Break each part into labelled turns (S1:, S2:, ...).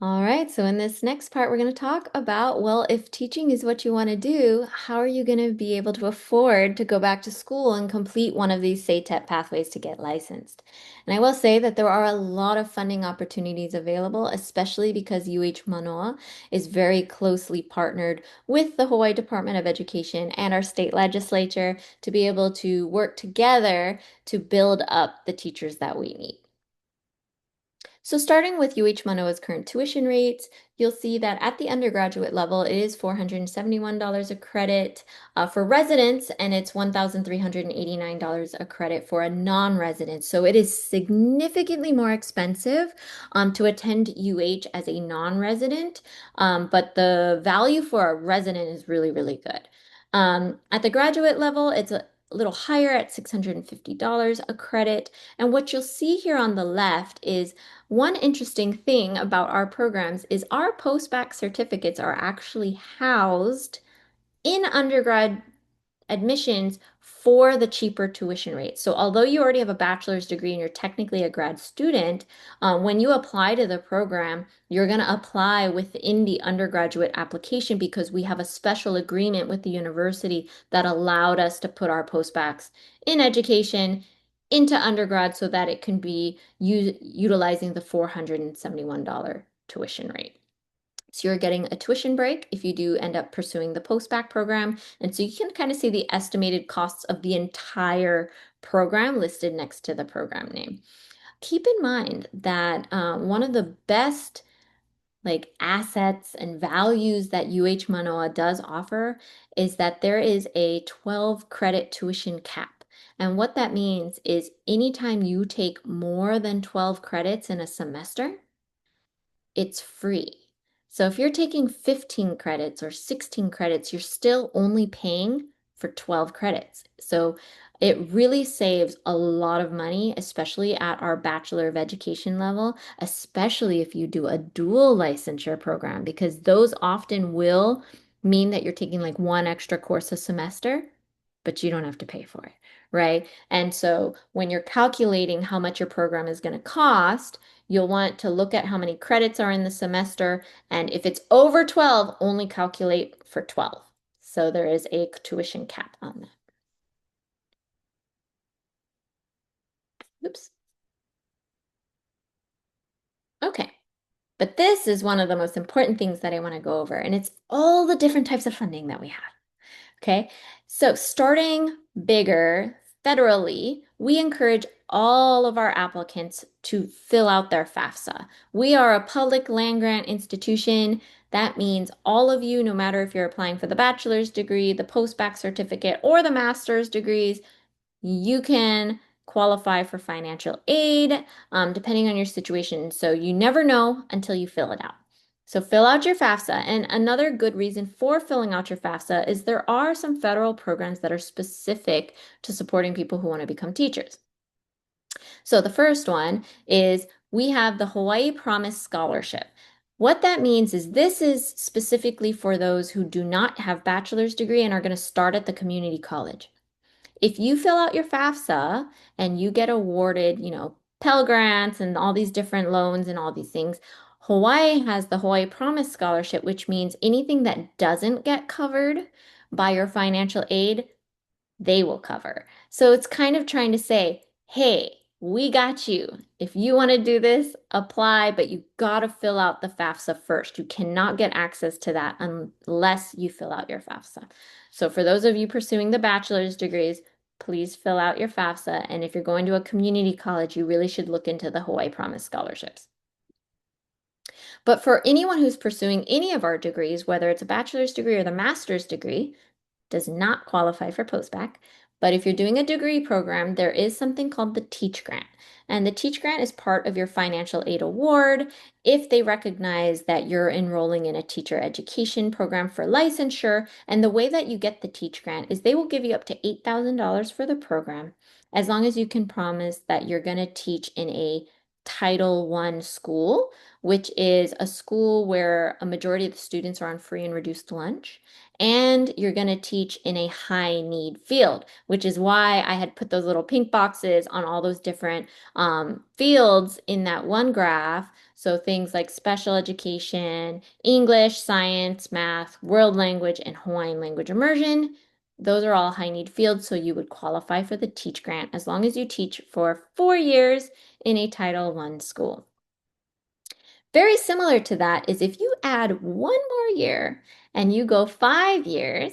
S1: All right, so in this next part, we're going to talk about, well, if teaching is what you want to do, how are you going to be able to afford to go back to school and complete one of these SATEP pathways to get licensed? And I will say that there are a lot of funding opportunities available, especially because UH Manoa is very closely partnered with the Hawaii Department of Education and our state legislature to be able to work together to build up the teachers that we need. So starting with UH Manoa's current tuition rates, you'll see that at the undergraduate level, it is $471 a credit for residents, and it's $1,389 a credit for a non-resident. So it is significantly more expensive to attend UH as a non-resident, but the value for a resident is really, really good. At the graduate level, it's a little higher at $650 a credit. And what you'll see here on the left is one interesting thing about our programs is our post-bac certificates are actually housed in undergrad admissions for the cheaper tuition rate. So although you already have a bachelor's degree and you're technically a grad student, when you apply to the program, you're going to apply within the undergraduate application because we have a special agreement with the university that allowed us to put our postbacks in education into undergrad so that it can be utilizing the $471 tuition rate. So you're getting a tuition break if you do end up pursuing the post-bac program. And so you can kind of see the estimated costs of the entire program listed next to the program name. Keep in mind that one of the best assets and values that UH Manoa does offer is that there is a 12 credit tuition cap. And what that means is anytime you take more than 12 credits in a semester, it's free. So if you're taking 15 credits or 16 credits, you're still only paying for 12 credits. So it really saves a lot of money, especially at our Bachelor of Education level, especially if you do a dual licensure program, because those often will mean that you're taking like one extra course a semester, but you don't have to pay for it, right? And so when you're calculating how much your program is going to cost, you'll want to look at how many credits are in the semester, and if it's over 12, only calculate for 12. So there is a tuition cap on that. Oops. Okay. But this is one of the most important things that I want to go over, and it's all the different types of funding that we have. Okay, so starting bigger federally, we encourage all of our applicants to fill out their FAFSA. We are a public land grant institution. That means all of you, no matter if you're applying for the bachelor's degree, the post-bac certificate, or the master's degrees, you can qualify for financial aid, depending on your situation. So you never know until you fill it out. So fill out your FAFSA. And another good reason for filling out your FAFSA is there are some federal programs that are specific to supporting people who want to become teachers. So the first one is we have the Hawaii Promise Scholarship. What that means is this is specifically for those who do not have bachelor's degree and are going to start at the community college. If you fill out your FAFSA and you get awarded, Pell Grants and all these different loans and all these things, Hawaii has the Hawaii Promise Scholarship, which means anything that doesn't get covered by your financial aid, they will cover. So it's kind of trying to say, hey, we got you. If you want to do this, apply, but you got to fill out the FAFSA first. You cannot get access to that unless you fill out your FAFSA. So for those of you pursuing the bachelor's degrees, please fill out your FAFSA. And if you're going to a community college, you really should look into the Hawaii Promise scholarships. But for anyone who's pursuing any of our degrees, whether it's a bachelor's degree or the master's degree, does not qualify for post-bac. But if you're doing a degree program, there is something called the Teach Grant. And the Teach Grant is part of your financial aid award if they recognize that you're enrolling in a teacher education program for licensure. And the way that you get the Teach Grant is they will give you up to $8,000 for the program, as long as you can promise that you're going to teach in a Title I school, which is a school where a majority of the students are on free and reduced lunch, and you're going to teach in a high need field, which is why I had put those little pink boxes on all those different fields in that one graph So things like special education, English, science, math, world language, and Hawaiian language immersion. Those are all high need fields, so you would qualify for the Teach Grant as long as you teach for 4 years in a Title I school. Very similar to that is if you add one more year and you go 5 years,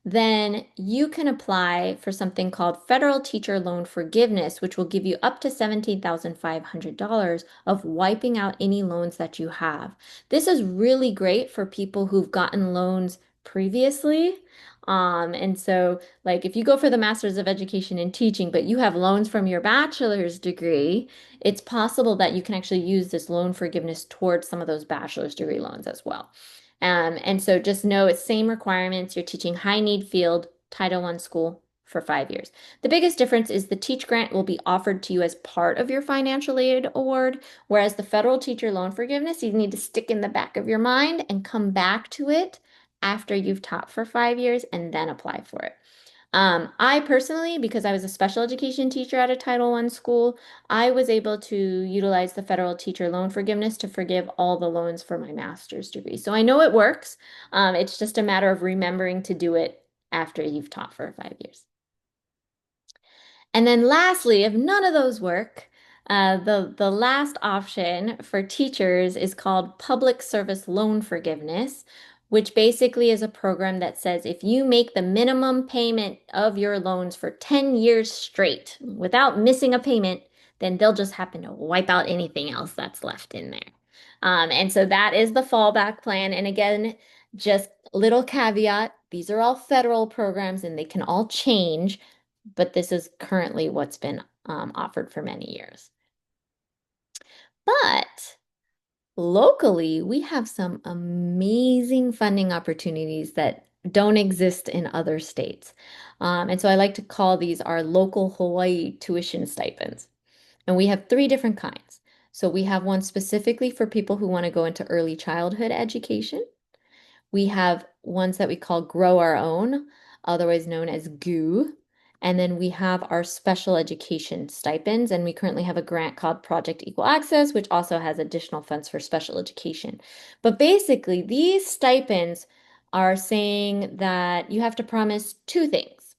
S1: then you can apply for something called Federal Teacher Loan Forgiveness, which will give you up to $17,500 of wiping out any loans that you have. This is really great for people who've gotten loans previously. And so, like, if you go for the Master's of Education in Teaching, but you have loans from your bachelor's degree, it's possible that you can actually use this loan forgiveness towards some of those bachelor's degree loans as well. And so just know it's same requirements. You're teaching high need field, Title I school for 5 years. The biggest difference is the Teach Grant will be offered to you as part of your financial aid award, whereas the federal teacher loan forgiveness, you need to stick in the back of your mind and come back to it after you've taught for 5 years and then apply for it. I personally, because I was a special education teacher at a Title I school, I was able to utilize the federal teacher loan forgiveness to forgive all the loans for my master's degree. So I know it works. It's just a matter of remembering to do it after you've taught for 5 years. And then lastly, if none of those work, the last option for teachers is called Public Service Loan Forgiveness, which basically is a program that says if you make the minimum payment of your loans for 10 years straight without missing a payment, then they'll just happen to wipe out anything else that's left in there. And so that is the fallback plan. And again, just little caveat, these are all federal programs and they can all change, but this is currently what's been offered for many years. But locally, we have some amazing funding opportunities that don't exist in other states. And so I like to call these our local Hawaii tuition stipends. And we have three different kinds. So we have one specifically for people who want to go into early childhood education. We have ones that we call Grow Our Own, otherwise known as GOO. And then we have our special education stipends, and we currently have a grant called Project Equal Access, which also has additional funds for special education. But basically, these stipends are saying that you have to promise two things.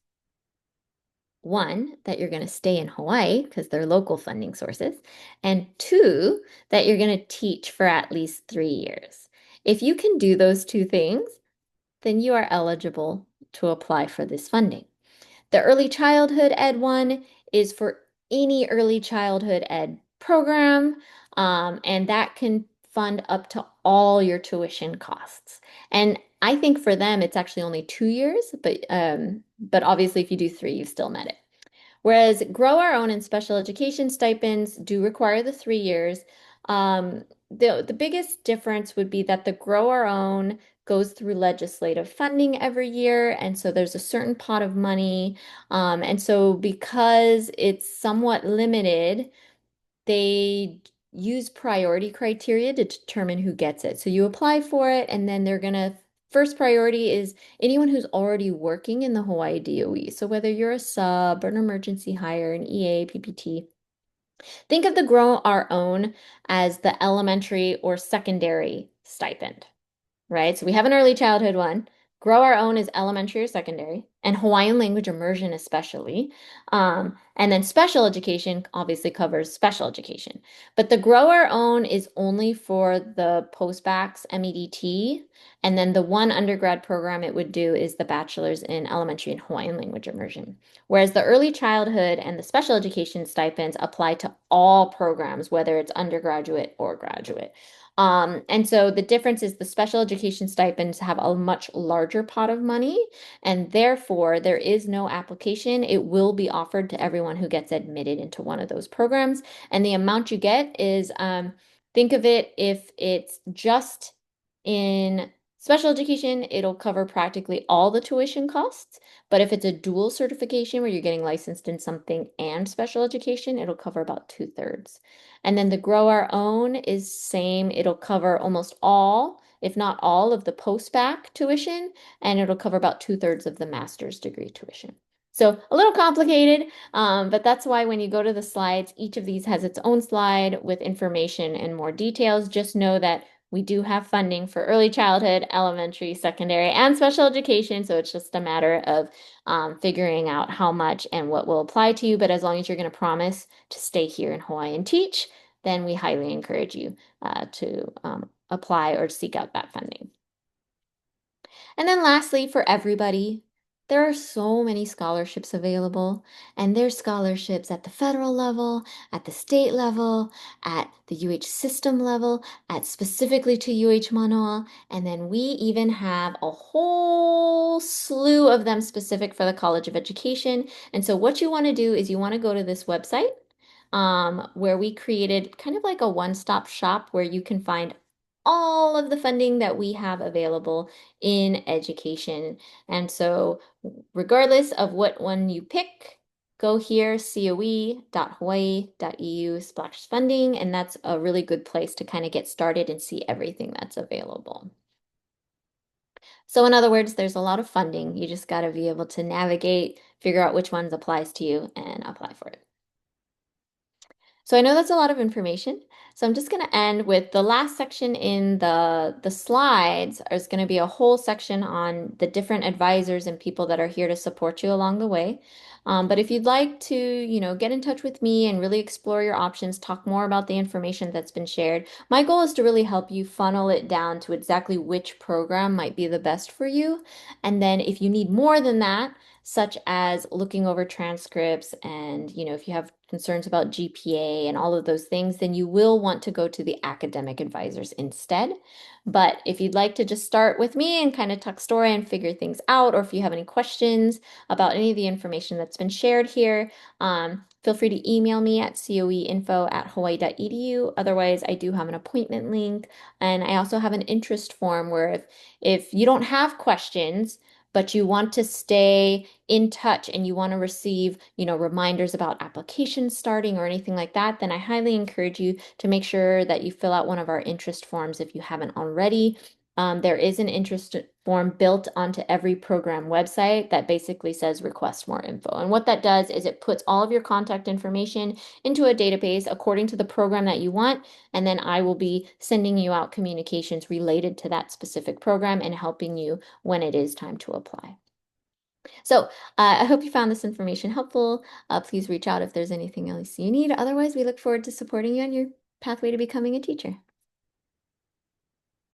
S1: One, that you're going to stay in Hawaii because they're local funding sources. And two, that you're going to teach for at least 3 years. If you can do those two things, then you are eligible to apply for this funding. The early childhood ed one is for any early childhood ed program, and that can fund up to all your tuition costs. And I think for them, it's actually only 2 years, but obviously if you do 3, you've still met it. Whereas Grow Our Own and special education stipends do require the 3 years. The biggest difference would be that the Grow Our Own goes through legislative funding every year, and so there's a certain pot of money. And so because it's somewhat limited, they use priority criteria to determine who gets it. So you apply for it, and then they're gonna first priority is anyone who's already working in the Hawaii DOE. So whether you're a sub, an emergency hire, an EA, PPT, think of the Grow Our Own as the elementary or secondary stipend, right? So we have an early childhood one. Grow Our Own is elementary or secondary, and Hawaiian language immersion especially. And then special education obviously covers special education. But the Grow Our Own is only for the post-bacs MEDT. And then the one undergrad program it would do is the bachelor's in elementary and Hawaiian language immersion. Whereas the early childhood and the special education stipends apply to all programs, whether it's undergraduate or graduate. And so the difference is the special education stipends have a much larger pot of money, and therefore there is no application. It will be offered to everyone who gets admitted into one of those programs. And the amount you get is, think of it if it's just in special education, it'll cover practically all the tuition costs. But if it's a dual certification where you're getting licensed in something and special education, it'll cover about 2/3. And then the Grow Our Own is same. It'll cover almost all, if not all, of the post-bac tuition, and it'll cover about 2/3 of the master's degree tuition. So a little complicated, but that's why when you go to the slides, each of these has its own slide with information and more details. Just know that we do have funding for early childhood, elementary, secondary, and special education. So it's just a matter of figuring out how much and what will apply to you. But as long as you're going to promise to stay here in Hawaii and teach, then we highly encourage you to apply or seek out that funding. And then lastly, for everybody, there are so many scholarships available, and there's scholarships at the federal level, at the state level, at the UH system level, at specifically to UH Mānoa, and then we even have a whole slew of them specific for the College of Education. And so what you want to do is you want to go to this website where we created kind of like a one-stop shop where you can find all of the funding that we have available in education. And so, regardless of what one you pick, go here, coe.hawaii.edu/funding, and that's a really good place to kind of get started and see everything that's available. So, in other words, there's a lot of funding. You just got to be able to navigate, figure out which ones applies to you, and apply for it. So I know that's a lot of information. So I'm just going to end with the last section in the slides is going to be a whole section on the different advisors and people that are here to support you along the way. But if you'd like to, get in touch with me and really explore your options, talk more about the information that's been shared, my goal is to really help you funnel it down to exactly which program might be the best for you. And then if you need more than that, such as looking over transcripts and, if you have concerns about GPA and all of those things, then you will want to go to the academic advisors instead. But if you'd like to just start with me and kind of talk story and figure things out, or if you have any questions about any of the information that's been shared here, feel free to email me at coeinfo@hawaii.edu. Otherwise, I do have an appointment link, and I also have an interest form where if you don't have questions, but you want to stay in touch and you want to receive, reminders about applications starting or anything like that, then I highly encourage you to make sure that you fill out one of our interest forms if you haven't already. There is an interest form built onto every program website that basically says request more info. And what that does is it puts all of your contact information into a database according to the program that you want. And then I will be sending you out communications related to that specific program and helping you when it is time to apply. So I hope you found this information helpful. Please reach out if there's anything else you need. Otherwise, we look forward to supporting you on your pathway to becoming a teacher.